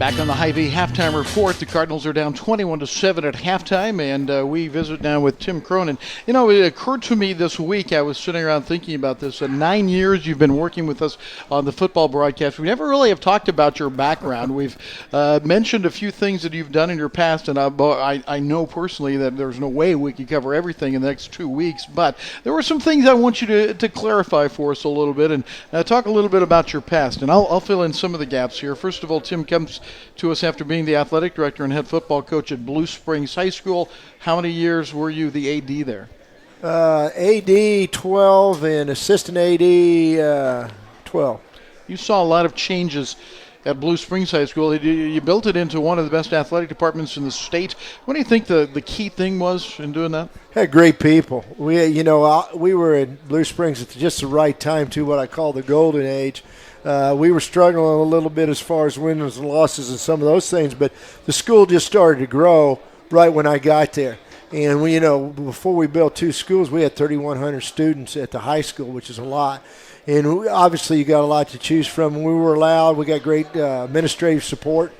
Back on the HyVee halftime report, the Cardinals are down 21-7 at halftime, and we visit now with Tim Crone. And, you know, it occurred to me this week, I was sitting around thinking about this, 9 years you've been working with us on the football broadcast. We never really have talked about your background. We've mentioned a few things that you've done in your past, and I know personally that there's no way we could cover everything in the next 2 weeks, but there were some things I want you to clarify for us a little bit, and talk a little bit about your past, and I'll fill in some of the gaps here. First of all, Tim comes to us after being the athletic director and head football coach at Blue Springs High School. How many years were you the AD there? AD 12 and assistant AD 12. You saw a lot of changes at Blue Springs High School. You built it into one of the best athletic departments in the state. What do you think the key thing was in doing that? Had great people. We were in Blue Springs at just the right time to what I call the golden age. We were struggling a little bit as far as wins and losses and some of those things, but the school just started to grow right when I got there. And before we built two schools, we had 3,100 students at the high school, which is a lot. And obviously you got a lot to choose from. We were allowed. We got great administrative support,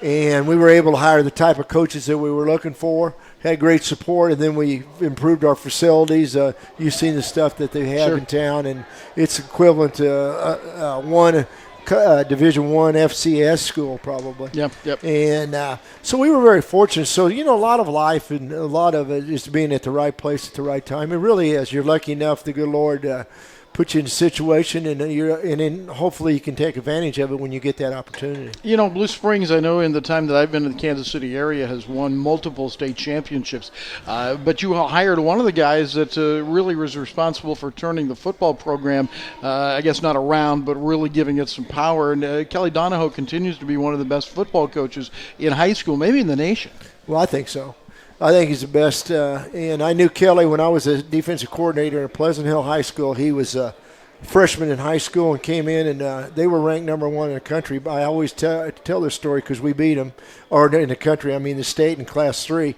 and we were able to hire the type of coaches that we were looking for. Had great support, and then we improved our facilities. You've seen the stuff that they have in town, and it's equivalent to one Division I FCS school probably. Yep. And so we were very fortunate. So, a lot of life and a lot of it is being at the right place at the right time. It really is. You're lucky enough, the good Lord put you in a situation, and then hopefully you can take advantage of it when you get that opportunity. Blue Springs, I know in the time that I've been in the Kansas City area, has won multiple state championships. But you hired one of the guys that really was responsible for turning the football program, I guess not around, but really giving it some power. And Kelly Donahoe continues to be one of the best football coaches in high school, maybe in the nation. Well, I think so. I think he's the best, and I knew Kelly when I was a defensive coordinator at Pleasant Hill High School. He was a freshman in high school and came in, and they were ranked number one in the country. I always tell this story because we beat him, or in the country, I mean the state in Class 3,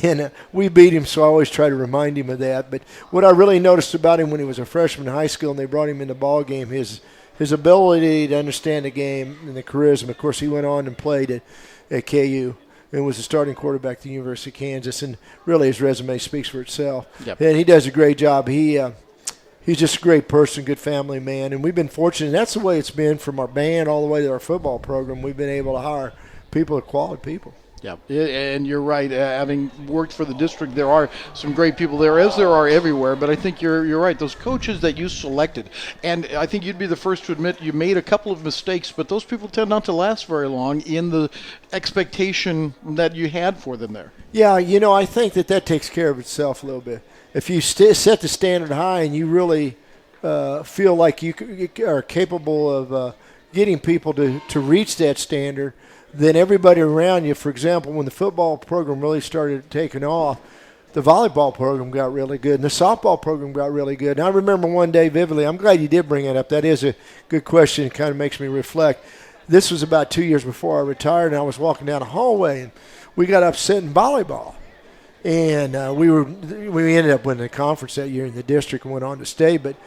and we beat him, so I always try to remind him of that. But what I really noticed about him when he was a freshman in high school and they brought him in the ball game, his ability to understand the game and the charisma. Of course, he went on and played at KU. And was a starting quarterback at the University of Kansas, and really his resume speaks for itself. Yep. And he does a great job. He's just a great person, good family man, and we've been fortunate. And that's the way it's been from our band all the way to our football program. We've been able to hire quality people. Yeah, and you're right. Having worked for the district, there are some great people there, as there are everywhere. But I think you're right. Those coaches that you selected, and I think you'd be the first to admit you made a couple of mistakes, but those people tend not to last very long in the expectation that you had for them there. Yeah, I think that takes care of itself a little bit. If you set the standard high and you really feel like you are capable of getting people to reach that standard, then everybody around you, for example, when the football program really started taking off, the volleyball program got really good, and the softball program got really good. And I remember one day vividly, I'm glad you did bring it up. That is a good question. It kind of makes me reflect. This was about 2 years before I retired, and I was walking down a hallway, and we got upset in volleyball. And we ended up winning the conference that year in the district and went on to state, but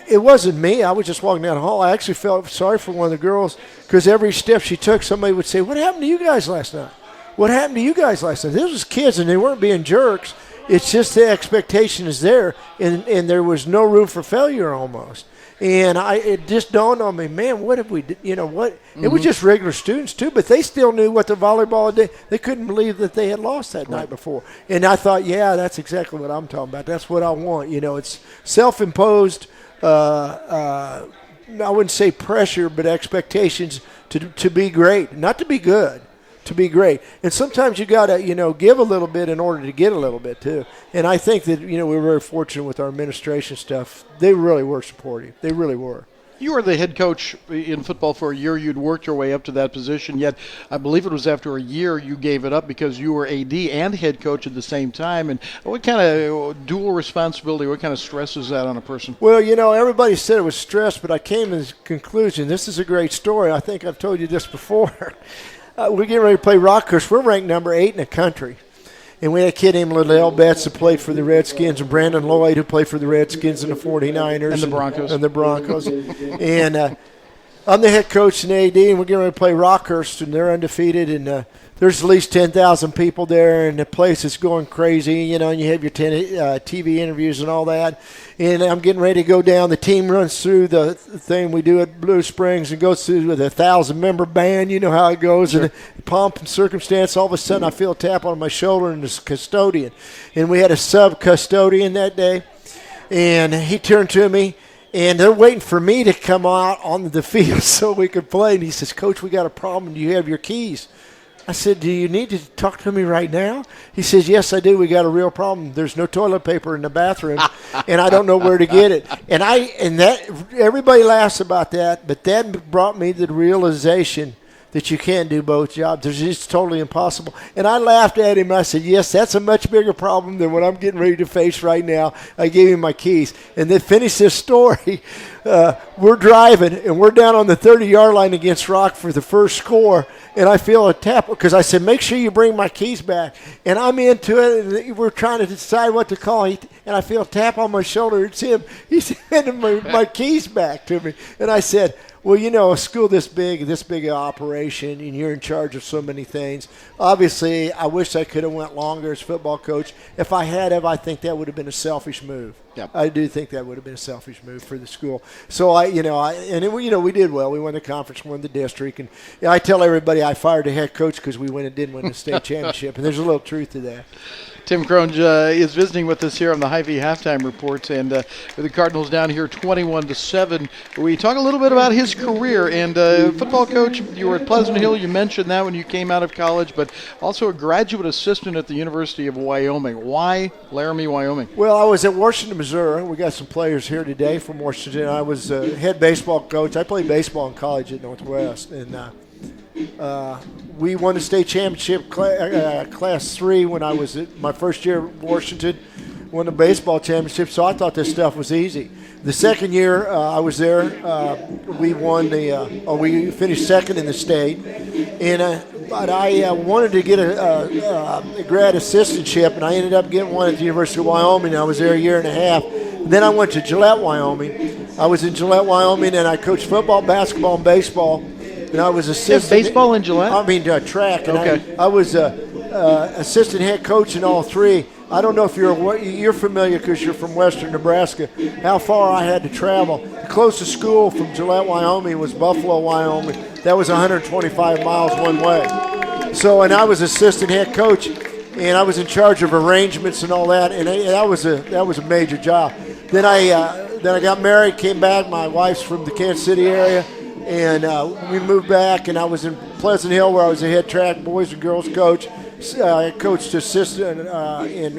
it wasn't me. I was just walking down the hall. I actually felt sorry for one of the girls because every step she took, somebody would say, "What happened to you guys last night? What happened to you guys last night?" This was kids, and they weren't being jerks. It's just the expectation is there, and there was no room for failure almost. And it just dawned on me, man, what have we done? It was just regular students too, but they still knew what the volleyball did. They couldn't believe that they had lost that night before. And I thought, yeah, that's exactly what I'm talking about. That's what I want. It's self-imposed. I wouldn't say pressure, but expectations to be great, not to be good, to be great. And sometimes you got to, give a little bit in order to get a little bit too. And I think that, we're very fortunate with our administration stuff. They really were supportive. They really were. You were the head coach in football for a year. You'd worked your way up to that position, yet I believe it was after a year you gave it up because you were AD and head coach at the same time. And what kind of dual responsibility, what kind of stress is that on a person? Well, everybody said it was stress, but I came to the conclusion, this is a great story. I think I've told you this before. We're getting ready to play Rockhurst. We're ranked number 8 in the country. And we had a kid named Liddell Betts who played for the Redskins, and Brandon Lloyd who played for the Redskins and the 49ers. And the Broncos. And the Broncos. And I'm the head coach in AD, and we're getting ready to play Rockhurst, and they're undefeated, and there's at least 10,000 people there, and the place is going crazy, and you have your TV interviews and all that. And I'm getting ready to go down. The team runs through the thing we do at Blue Springs and goes through with a 1,000-member band. You know how it goes. Sure. And the pomp and circumstance, all of a sudden I feel a tap on my shoulder, and it's custodian. And we had a sub-custodian that day, and he turned to me, and they're waiting for me to come out on the field so we could play. And he says, Coach, we got a problem. Do you have your keys? I said, do you need to talk to me right now? He says, yes, I do. We got a real problem. There's no toilet paper in the bathroom, and I don't know where to get it. And that everybody laughs about that, but that brought me the realization that you can't do both jobs. It's totally impossible. And I laughed at him, and I said, yes, that's a much bigger problem than what I'm getting ready to face right now. I gave him my keys. And then finish this story. We're driving, and we're down on the 30-yard line against Rock for the first score, and I feel a tap because I said, make sure you bring my keys back. And I'm into it, and we're trying to decide what to call. And I feel a tap on my shoulder. It's him. He's handing my keys back to me. And I said, well, a school this big an operation, and you're in charge of so many things. Obviously, I wish I could have went longer as football coach. If I had, I think that would have been a selfish move. Yep. I do think that would have been a selfish move for the school. So we did well. We won the conference, won the district, and I tell everybody I fired the head coach because we didn't win the state championship, and there's a little truth to that. Tim Crone is visiting with us here on the HyVee halftime reports, and with the Cardinals down here 21-7. We talk a little bit about his career and football coach. You were at Pleasant Hill. You mentioned that when you came out of college, but also a graduate assistant at the University of Wyoming. Why Laramie, Wyoming? Well, I was at Washington, Missouri. We got some players here today from Washington. I was head baseball coach. I played baseball in college at Northwest, and we won the state championship class 3 when I was at my first year at Washington, won the baseball championship, so I thought this stuff was easy. The second year I was there, we finished second in the state, but I wanted to get a grad assistantship, and I ended up getting one at the University of Wyoming. I was there a year and a half. Then I went to Gillette, Wyoming. I was in Gillette, Wyoming, and I coached football, basketball, and baseball. And I was assistant. Baseball in Gillette? Track. And okay. I was assistant head coach in all three. I don't know if you're familiar because you're from western Nebraska, how far I had to travel. The closest school from Gillette, Wyoming was Buffalo, Wyoming. That was 125 miles one way. So, and I was assistant head coach, and I was in charge of arrangements and all that, and that was a major job. Then I got married, came back. My wife's from the Kansas City area. And we moved back, and I was in Pleasant Hill where I was a head track boys and girls coach. I coached assistant in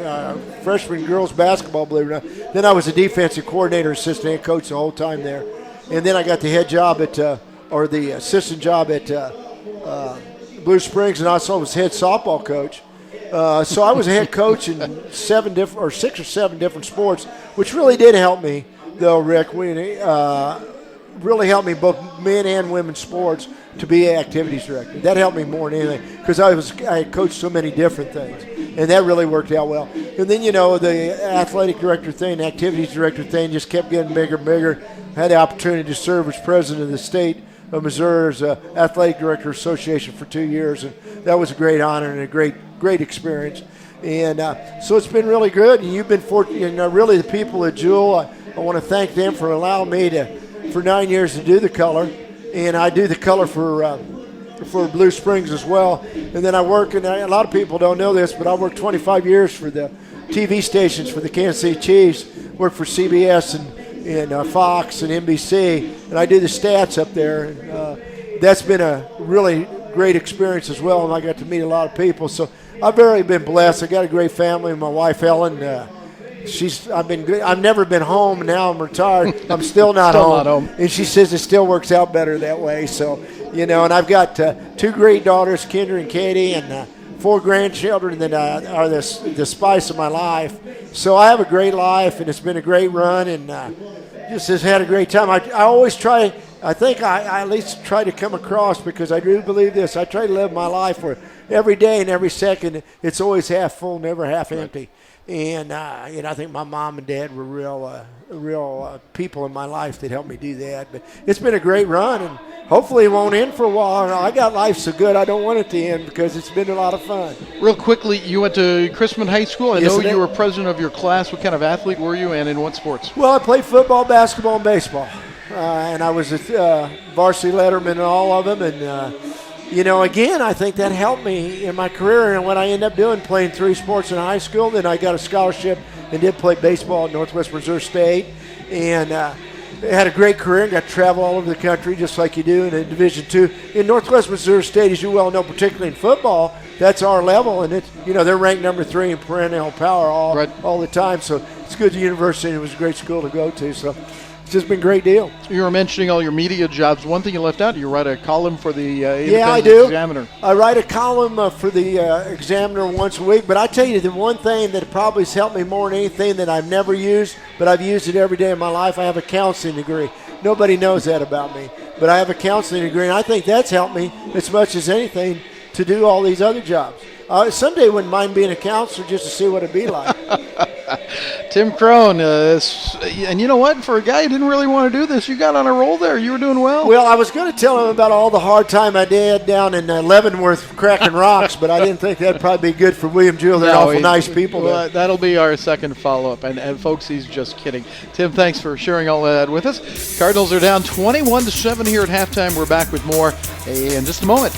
freshman girls basketball, believe it or not. Then I was a defensive coordinator, assistant head coach the whole time there. And then I got the head job or the assistant job at Blue Springs, and I also was head softball coach. So I was a head coach in 6 or 7 different sports, which really did help me, though, Rick. Really helped me both men and women's sports to be activities director. That helped me more than anything because I had coached so many different things, and that really worked out well. And then the athletic director thing, activities director thing, just kept getting bigger and bigger. I had the opportunity to serve as president of the state of Missouri's athletic director association for 2 years, and that was a great honor and a great experience. And so it's been really good. And you've been fortunate. Really, the people at Jewell, I want to thank them for allowing me for 9 years to do the color, and I do the color for Blue Springs as well. And then I work, and a lot of people don't know this, but I worked 25 years for the TV stations for the Kansas City Chiefs. Worked for CBS and Fox and NBC, and I do the stats up there. And that's been a really great experience as well, and I got to meet a lot of people. So I've really been blessed. I got a great family. My wife Ellen. I've never been home, and now I'm retired. I'm still not home. And she says it still works out better that way. So, and I've got 2 great daughters, Kendra and Katie, and 4 grandchildren that are the spice of my life. So I have a great life, and it's been a great run, and just has had a great time. I always try. I think I at least try to come across, because I do believe this. I try to live my life where every day and every second it's always half full, never half empty. And I think my mom and dad were real people in my life that helped me do that. But it's been a great run, and hopefully it won't end for a while. I got life so good I don't want it to end because it's been a lot of fun. Real quickly, you went to Chrisman High School. I Yes, know I did. you were president of your class. What kind of athlete were you, and in what sports? Well, I played football, basketball, and baseball. And I was a varsity letterman in all of them. And, again, I think that helped me in my career. And what I ended up doing, playing 3 sports in high school, then I got a scholarship and did play baseball at Northwest Missouri State. And had a great career and got to travel all over the country just like you do in Division II. In Northwest Missouri State, as you well know, particularly in football, that's our level. And it's, they're ranked number 3 in perennial power all the time. So it's a good university, and it was a great school to go to. So it's just been a great deal. You were mentioning all your media jobs. One thing you left out, you write a column for the Yeah, I Independent do. Examiner. I write a column for the Examiner once a week, but I tell you the one thing that probably has helped me more than anything that I've never used, but I've used it every day of my life, I have a counseling degree. Nobody knows that about me, but I have a counseling degree, and I think that's helped me as much as anything to do all these other jobs. Someday I wouldn't mind being a counselor just to see what it'd be like. Tim Crone, and you know what? For a guy who didn't really want to do this, you got on a roll there. You were doing well. Well, I was going to tell him about all the hard time I did down in Leavenworth cracking rocks, but I didn't think that'd probably be good for William Jewell. They're awful nice people there. That'll be our second follow-up. And folks, he's just kidding. Tim, thanks for sharing all that with us. Cardinals are down 21-7 here at halftime. We're back with more in just a moment.